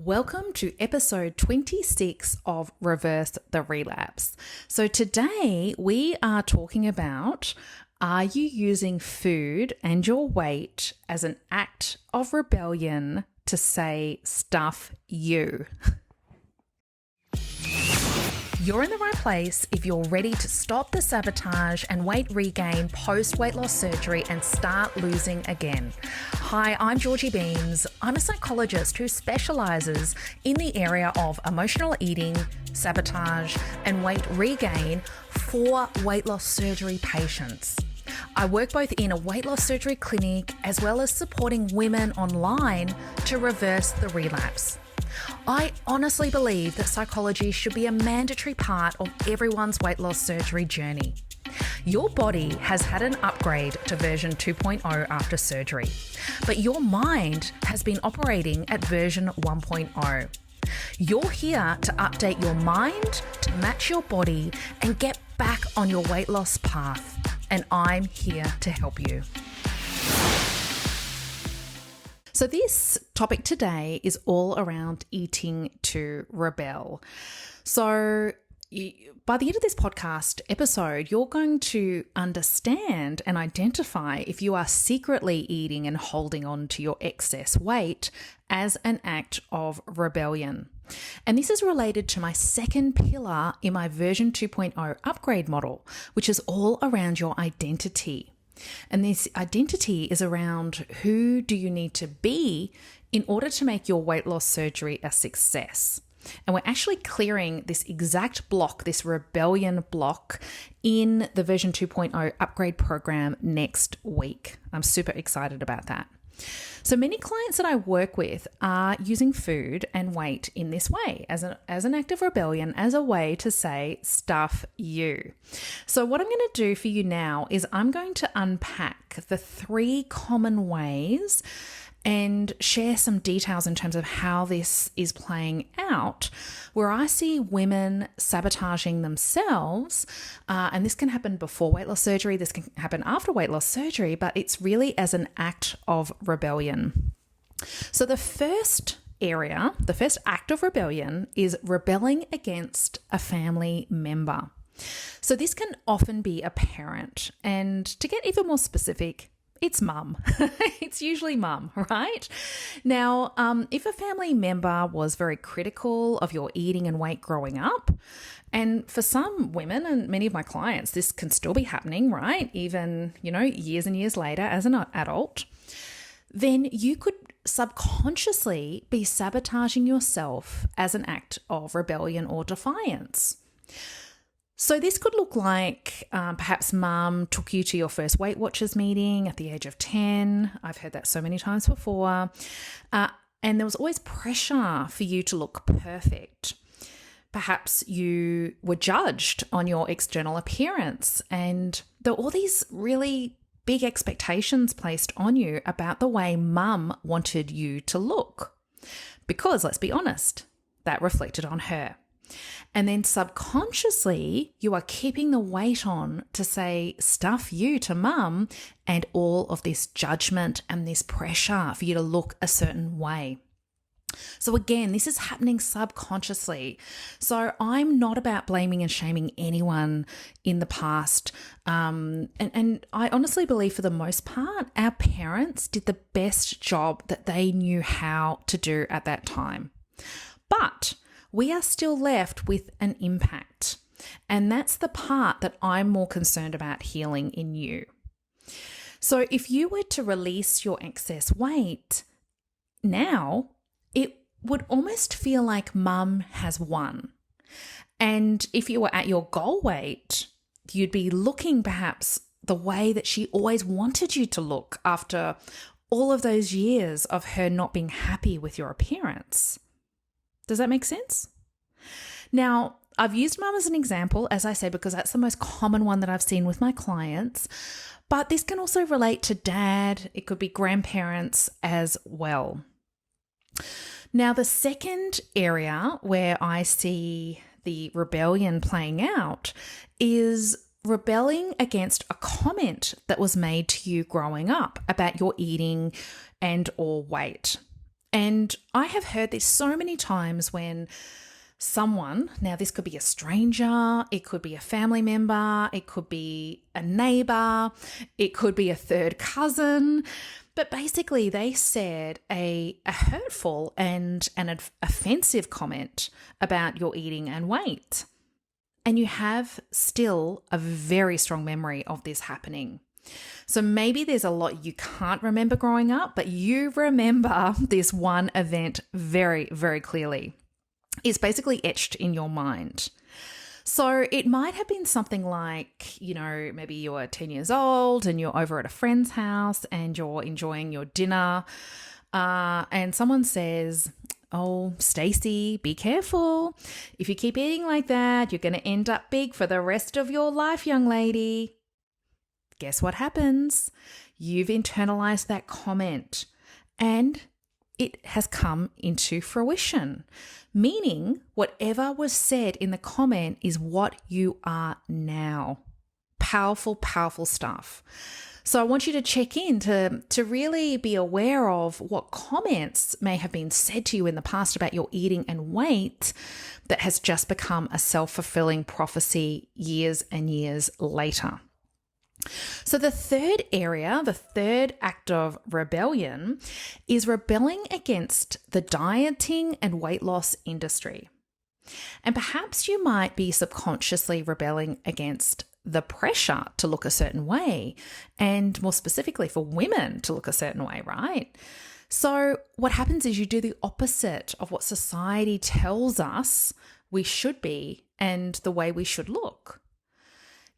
Welcome to episode 26 of Reverse the Relapse. So today we are talking about, are you using food and your weight as an act of rebellion to say stuff you? You're in the right place if you're ready to stop the sabotage and weight regain post-weight loss surgery and start losing again. Hi, I'm Georgie Beames. I'm a psychologist who specializes in the area of emotional eating, sabotage, and weight regain for weight loss surgery patients. I work both in a weight loss surgery clinic as well as supporting women online to reverse the relapse. I honestly believe that psychology should be a mandatory part of everyone's weight loss surgery journey. Your body has had an upgrade to version 2.0 after surgery, but your mind has been operating at version 1.0. You're here to update your mind to match your body and get back on your weight loss path, and I'm here to help you. So this topic today is all around eating to rebel. So by the end of this podcast episode, you're going to understand and identify if you are secretly eating and holding on to your excess weight as an act of rebellion. And this is related to my second pillar in my version 2.0 upgrade model, which is all around your identity. And this identity is around who do you need to be in order to make your weight loss surgery a success. And we're actually clearing this exact block, this rebellion block, in the version 2.0 upgrade program next week. I'm super excited about that. So many clients that I work with are using food and weight in this way as an act of rebellion, as a way to say stuff you. So what I'm going to do for you now is I'm going to unpack the 3 common ways and share some details in terms of how this is playing out, where I see women sabotaging themselves, and this can happen before weight loss surgery, this can happen after weight loss surgery, but it's really as an act of rebellion. So the first act of rebellion is rebelling against a family member. So this can often be a parent, and to get even more specific, it's mum. It's usually mum, right? Now, if a family member was very critical of your eating and weight growing up, and for some women and many of my clients, this can still be happening, right? Even, years and years later as an adult, then you could subconsciously be sabotaging yourself as an act of rebellion or defiance. So this could look like perhaps mum took you to your first Weight Watchers meeting at the age of 10. I've heard that so many times before. And there was always pressure for you to look perfect. Perhaps you were judged on your external appearance, and there were all these really big expectations placed on you about the way mum wanted you to look. Because, let's be honest, that reflected on her. And then subconsciously, you are keeping the weight on to say stuff you to mum, and all of this judgment and this pressure for you to look a certain way. So again, this is happening subconsciously. So I'm not about blaming and shaming anyone in the past. And I honestly believe for the most part, our parents did the best job that they knew how to do at that time. But we are still left with an impact. And that's the part that I'm more concerned about healing in you. So if you were to release your excess weight now, it would almost feel like mum has won. And if you were at your goal weight, you'd be looking perhaps the way that she always wanted you to look after all of those years of her not being happy with your appearance. Does that make sense? Now, I've used mum as an example, as I said, because that's the most common one that I've seen with my clients. But this can also relate to dad. It could be grandparents as well. Now, the second area where I see the rebellion playing out is rebelling against a comment that was made to you growing up about your eating and or weight. And I have heard this so many times when someone, now this could be a stranger, it could be a family member, it could be a neighbor, it could be a third cousin, but basically they said a hurtful and an offensive comment about your eating and weight. And you have still a very strong memory of this happening. So maybe there's a lot you can't remember growing up, but you remember this one event very, very clearly. It's basically etched in your mind. So it might have been something like, maybe you're 10 years old and you're over at a friend's house and you're enjoying your dinner, and someone says, "Oh, Stacey, be careful. If you keep eating like that, you're going to end up big for the rest of your life, young lady." Guess what happens? You've internalized that comment and it has come into fruition, meaning whatever was said in the comment is what you are now. Powerful, powerful stuff. So I want you to check in to really be aware of what comments may have been said to you in the past about your eating and weight that has just become a self-fulfilling prophecy years and years later. So the third area, the third act of rebellion, is rebelling against the dieting and weight loss industry. And perhaps you might be subconsciously rebelling against the pressure to look a certain way, and more specifically for women to look a certain way, right? So what happens is you do the opposite of what society tells us we should be and the way we should look.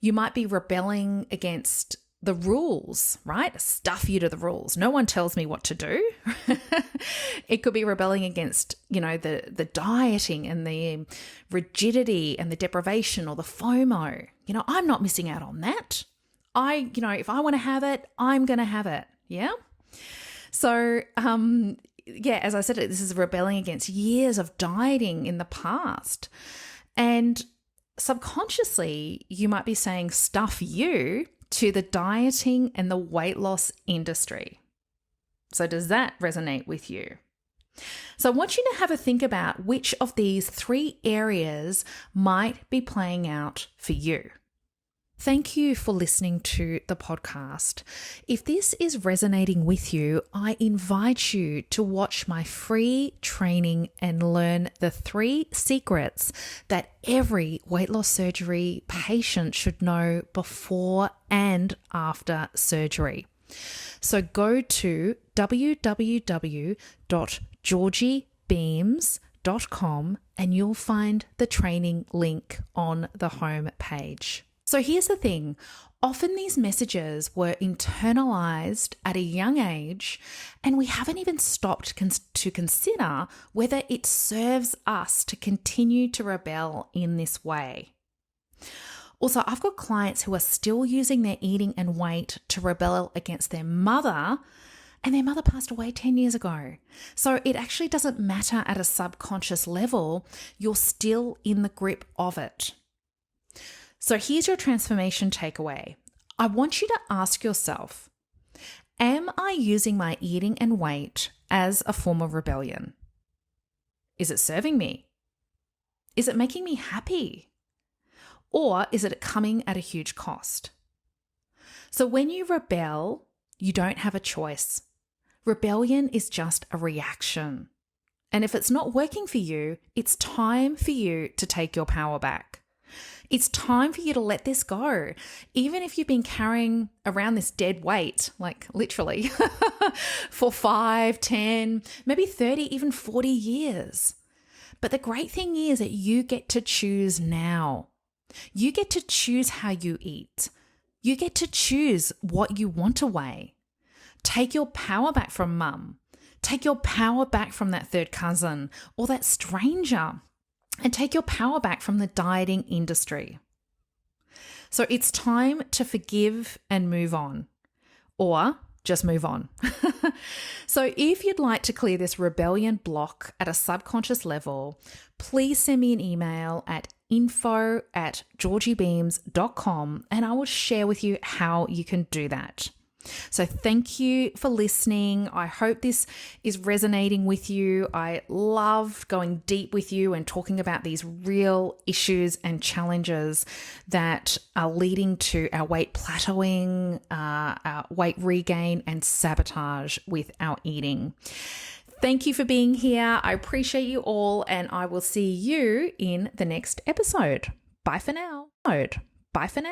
You might be rebelling against the rules, right? Stuff you to the rules. No one tells me what to do. It could be rebelling against, the dieting and the rigidity and the deprivation or the FOMO. I'm not missing out on that. If I want to have it, I'm going to have it. Yeah. So, as I said, this is rebelling against years of dieting in the past. And subconsciously, you might be saying stuff you to the dieting and the weight loss industry. So does that resonate with you? So I want you to have a think about which of these three areas might be playing out for you. Thank you for listening to the podcast. If this is resonating with you, I invite you to watch my free training and learn the 3 secrets that every weight loss surgery patient should know before and after surgery. So go to www.georgiebeames.com and you'll find the training link on the home page. So here's the thing. Often these messages were internalized at a young age, and we haven't even stopped to consider whether it serves us to continue to rebel in this way. Also, I've got clients who are still using their eating and weight to rebel against their mother, and their mother passed away 10 years ago. So it actually doesn't matter at a subconscious level. You're still in the grip of it. So here's your transformation takeaway. I want you to ask yourself, am I using my eating and weight as a form of rebellion? Is it serving me? Is it making me happy? Or is it coming at a huge cost? So when you rebel, you don't have a choice. Rebellion is just a reaction. And if it's not working for you, it's time for you to take your power back. It's time for you to let this go. Even if you've been carrying around this dead weight, like literally, for 5, 10, maybe 30, even 40 years. But the great thing is that you get to choose now. You get to choose how you eat. You get to choose what you want to weigh. Take your power back from mum. Take your power back from that third cousin or that stranger. And take your power back from the dieting industry. So it's time to forgive and move on, or just move on. So if you'd like to clear this rebellion block at a subconscious level, please send me an email at info@georgiebeames.com and I will share with you how you can do that. So thank you for listening. I hope this is resonating with you. I love going deep with you and talking about these real issues and challenges that are leading to our weight plateauing, our weight regain, and sabotage with our eating. Thank you for being here. I appreciate you all, and I will see you in the next episode. Bye for now. Bye for now.